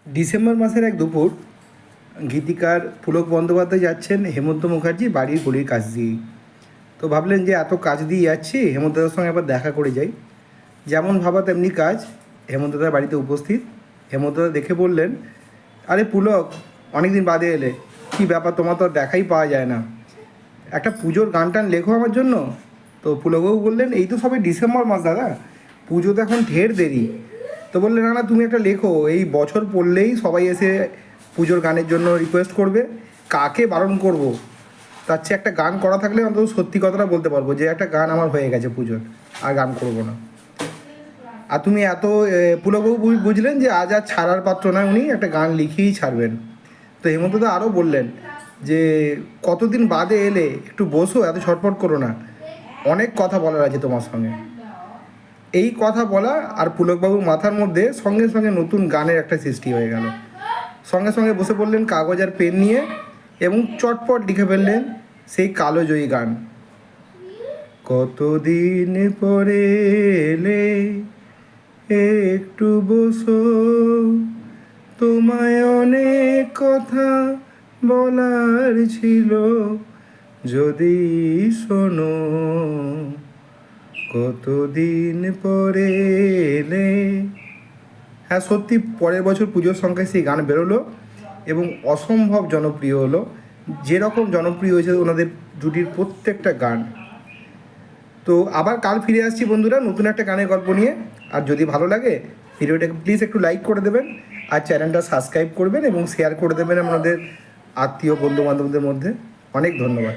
December মাসের এক দুপুর গীতিকার পুলক বন্দ্যোপাধ্যায় যাচ্ছেন হেমন্ত মুখার্জি বাড়ির গলির কাছ দিয়ে। তো ভাবলেন যে এত কাজ দিয়ে যাচ্ছি, হেমন্তদার সঙ্গে একবার দেখা করে যাই। যেমন ভাবা তেমনি কাজ। হেমন্তদার বাড়িতে উপস্থিত। হেমন্তদা দেখে বললেন, আরে পুলক, অনেক দিন বাদে এলে, কী ব্যাপার, তোমার তো আর দেখাই পাওয়া যায় না, একটা পুজোর গান টান লেখো আমার জন্য। তো পুলকবাবু বললেন, এই তো সবে ডিসেম্বর মাস দাদা, পুজো তো এখন ঢের দেরি। তো বললেন, না না, তুমি একটা লেখো, এই বছর পড়লেই সবাই এসে পুজোর গানের জন্য রিকোয়েস্ট করবে, কাকে বারণ করব? তার চেয়ে একটা গান করা থাকলে অন্তত সত্যি কথাটা বলতে পারবো যে একটা গান আমার হয়ে গেছে পুজোর, আর গান করবো না। আর তুমি এত পুলকবাবু বুঝলেন যে আজ আর ছাড়ার পাত্র নয়, উনি একটা গান লিখেই ছাড়বেন। তো হেমন্তদা আরও বললেন যে কতদিন বাদে এলে, একটু বসো, এত ছটফট করো না, অনেক কথা বলার আছে তোমার সঙ্গে। এই কথা বলা আর পুলকবাবুর মাথার মধ্যে সঙ্গে সঙ্গে নতুন গানের একটা সৃষ্টি হয়ে গেল। সঙ্গে সঙ্গে বসে পড়লেন কাগজ আর পেন নিয়ে এবং চটপট লিখে ফেললেন সেই কালোজয়ী গান। কতদিন পরে এলে, একটু বসো, তোমায় অনেক কথা বলার ছিল, যদি শোনো, কতদিন পরে এলে। হ্যাঁ, সত্যি পরের বছর পুজোর সংখ্যায় সেই গান বেরোলো এবং অসম্ভব জনপ্রিয় হলো। যেরকম জনপ্রিয় হয়েছে ওনাদের জুটির প্রত্যেকটা গান। তো আবার কাল ফিরে আসছি বন্ধুরা নতুন একটা গানের গল্প নিয়ে। আর যদি ভালো লাগে ভিডিওটাকে প্লিজ একটু লাইক করে দেবেন, আর চ্যানেলটা সাবস্ক্রাইব করবেন এবং শেয়ার করে দেবেন আমাদের আত্মীয় বন্ধু বান্ধবদের মধ্যে। অনেক ধন্যবাদ।